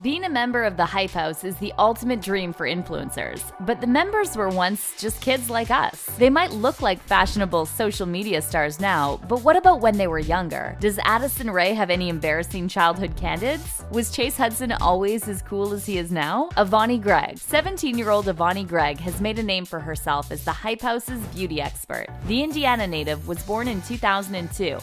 Being a member of the Hype House is the ultimate dream for influencers, but the members were once just kids like us. They might look like fashionable social media stars now, but what about when they were younger? Does Addison Rae have any embarrassing childhood candids? Was Chase Hudson always as cool as he is now? Avani Gregg. 17-year-old Avani Gregg has made a name for herself as the Hype House's beauty expert. The Indiana native was born in 2002.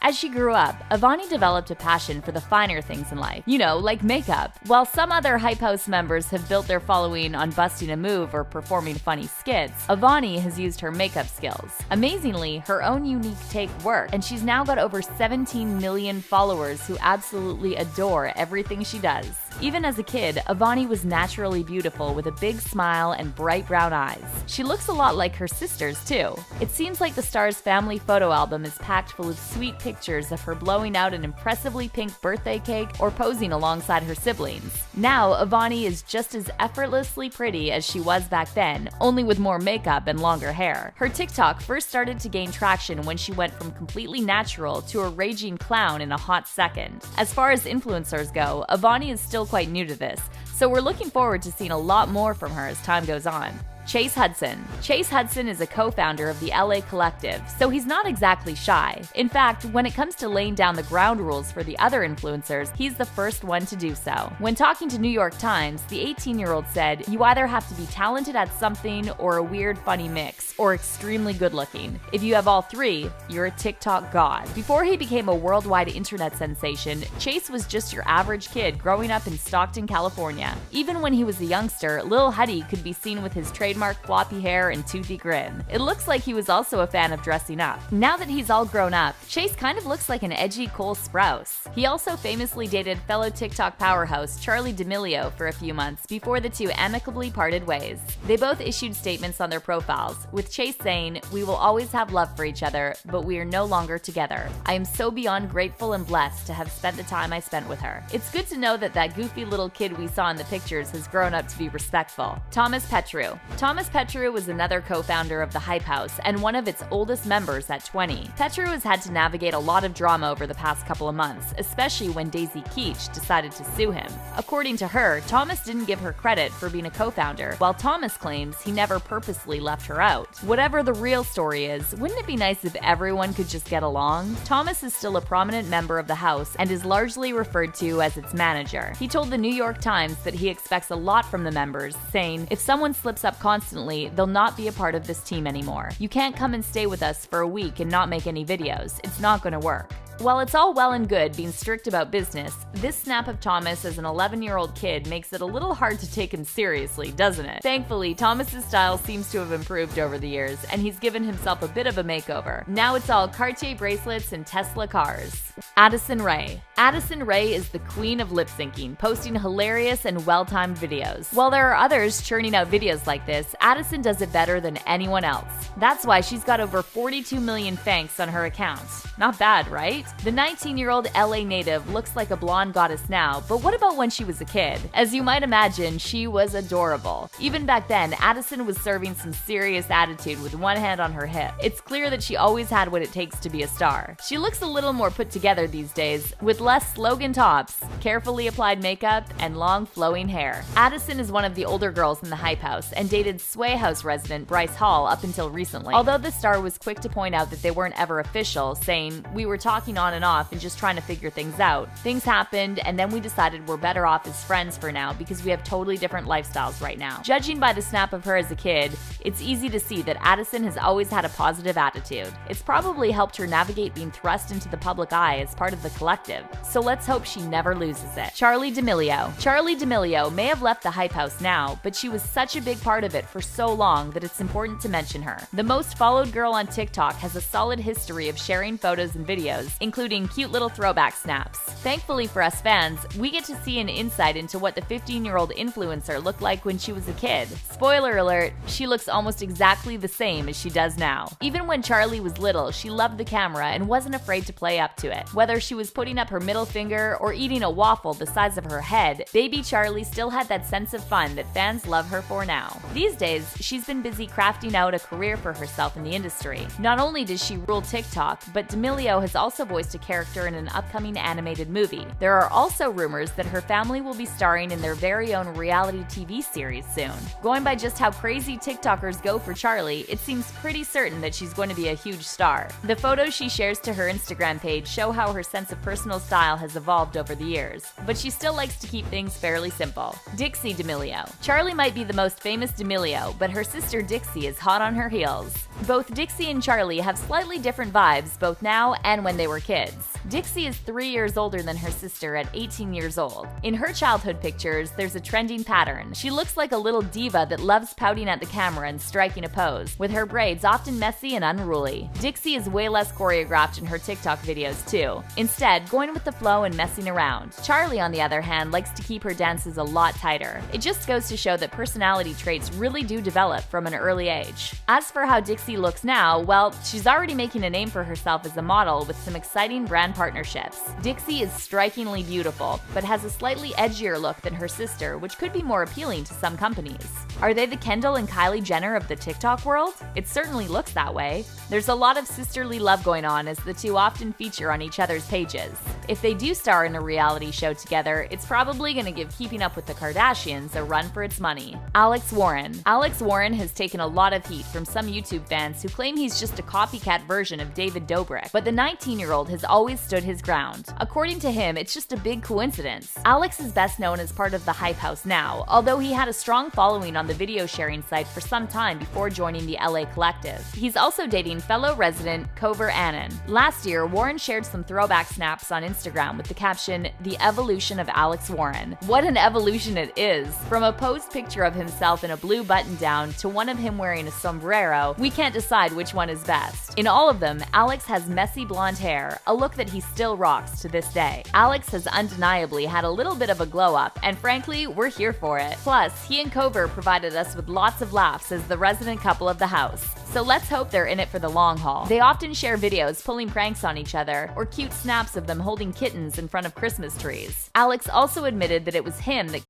As she grew up, Avani developed a passion for the finer things in life, like makeup. While some other Hype House members have built their following on busting a move or performing funny skits, Avani has used her makeup skills. Amazingly, her own unique take worked, and she's now got over 17 million followers who absolutely adore everything she does. Even as a kid, Avani was naturally beautiful with a big smile and bright brown eyes. She looks a lot like her sisters, too. It seems like the star's family photo album is packed full of sweet pictures of her blowing out an impressively pink birthday cake or posing alongside her siblings. Now, Avani is just as effortlessly pretty as she was back then, only with more makeup and longer hair. Her TikTok first started to gain traction when she went from completely natural to a raging clown in a hot second. As far as influencers go, Avani is still quite new to this, so we're looking forward to seeing a lot more from her as time goes on. Chase Hudson. Chase Hudson is a co-founder of the LA Collective, so he's not exactly shy. In fact, when it comes to laying down the ground rules for the other influencers, he's the first one to do so. When talking to New York Times, the 18-year-old said, "You either have to be talented at something or a weird, funny mix, or extremely good-looking. If you have all three, you're a TikTok god." Before he became a worldwide internet sensation, Chase was just your average kid growing up in Stockton, California. Even when he was a youngster, Lil Huddy could be seen with his trademark floppy hair and toothy grin. It looks like he was also a fan of dressing up. Now that he's all grown up, Chase kind of looks like an edgy Cole Sprouse. He also famously dated fellow TikTok powerhouse Charli D'Amelio for a few months before the two amicably parted ways. They both issued statements on their profiles, with Chase saying, "We will always have love for each other, but we are no longer together. I am so beyond grateful and blessed to have spent the time I spent with her." It's good to know that goofy little kid we saw in the pictures has grown up to be respectful. Thomas Petrou. Thomas Petrou was another co-founder of the Hype House and one of its oldest members at 20. Petrou has had to navigate a lot of drama over the past couple of months, especially when Daisy Keech decided to sue him. According to her, Thomas didn't give her credit for being a co-founder, while Thomas claims he never purposely left her out. Whatever the real story is, wouldn't it be nice if everyone could just get along? Thomas is still a prominent member of the house and is largely referred to as its manager. He told the New York Times that he expects a lot from the members, saying, "If someone slips up constantly, they'll not be a part of this team anymore. You can't come and stay with us for a week and not make any videos. It's not gonna work." While it's all well and good being strict about business, this snap of Thomas as an 11-year-old kid makes it a little hard to take him seriously, doesn't it? Thankfully, Thomas's style seems to have improved over the years, and he's given himself a bit of a makeover. Now it's all Cartier bracelets and Tesla cars. Addison Rae. Addison Rae is the queen of lip syncing, posting hilarious and well-timed videos. While there are others churning out videos like this, Addison does it better than anyone else. That's why she's got over 42 million thanks on her account. Not bad, right? The 19-year-old LA native looks like a blonde goddess now, but what about when she was a kid? As you might imagine, she was adorable. Even back then, Addison was serving some serious attitude with one hand on her hip. It's clear that she always had what it takes to be a star. She looks a little more put together these days, with less slogan tops, carefully applied makeup, and long flowing hair. Addison is one of the older girls in the Hype House and dated Sway House resident Bryce Hall up until recently. Although the star was quick to point out that they weren't ever official, saying, "We were talking on and off and just trying to figure things out. Things happened, and then we decided we're better off as friends for now because we have totally different lifestyles right now." Judging by the snap of her as a kid, it's easy to see that Addison has always had a positive attitude. It's probably helped her navigate being thrust into the public eye as part of the collective, so let's hope she never loses it. Charli D'Amelio. Charli D'Amelio may have left the Hype House now, but she was such a big part of it for so long that it's important to mention her. The most followed girl on TikTok has a solid history of sharing photos and videos, including cute little throwback snaps. Thankfully for us fans, we get to see an insight into what the 15-year-old influencer looked like when she was a kid. Spoiler alert, she looks almost exactly the same as she does now. Even when Charli was little, she loved the camera and wasn't afraid to play up to it. Whether she was putting up her middle finger or eating a waffle the size of her head, baby Charli still had that sense of fun that fans love her for now. These days, she's been busy crafting out a career for herself in the industry. Not only does she rule TikTok, but D'Amelio has also voiced a character in an upcoming animated movie. There are also rumors that her family will be starring in their very own reality TV series soon. Going by just how crazy TikTokers go for Charli, it seems pretty certain that she's going to be a huge star. The photos she shares to her Instagram page show how her sense of personal style has evolved over the years, but she still likes to keep things fairly simple. Dixie D'Amelio. Charli might be the most famous D'Amelio, but her sister Dixie is hot on her heels. Both Dixie and Charli have slightly different vibes both now and when they were kids. Dixie is 3 years older than her sister at 18 years old. In her childhood pictures, there's a trending pattern. She looks like a little diva that loves pouting at the camera and striking a pose, with her braids often messy and unruly. Dixie is way less choreographed in her TikTok videos too, instead going with the flow and messing around. Charli, on the other hand, likes to keep her dances a lot tighter. It just goes to show that personality traits really do develop from an early age. As for how Dixie looks now, well, she's already making a name for herself as a model with some exciting brand partnerships. Dixie is strikingly beautiful, but has a slightly edgier look than her sister, which could be more appealing to some companies. Are they the Kendall and Kylie Jenner of the TikTok world? It certainly looks that way. There's a lot of sisterly love going on as the two often feature on each other's pages. If they do star in a reality show together, it's probably going to give Keeping Up with the Kardashians a run for its money. Alex Warren. Alex Warren has taken a lot of heat from some YouTube fans who claim he's just a copycat version of David Dobrik, but the 19-year-old has always stood his ground. According to him, it's just a big coincidence. Alex is best known as part of the Hype House now, although he had a strong following on the video sharing site for some time before joining the LA Collective. He's also dating fellow resident Kover Annan. Last year, Warren shared some throwback snaps on Instagram with the caption, "The evolution of Alex Warren." What an evolution it is! From a posed picture of himself in a blue button-down to one of him wearing a sombrero, we can't decide which one is best. In all of them, Alex has messy blonde hair, a look that he still rocks to this day. Alex has undeniably had a little bit of a glow-up, and frankly, we're here for it. Plus, he and Kover provided us with lots of laughs as the resident couple of the house. So let's hope they're in it for the long haul. They often share videos pulling pranks on each other, or cute snaps of them holding kittens in front of Christmas trees. Alex also admitted that it was him that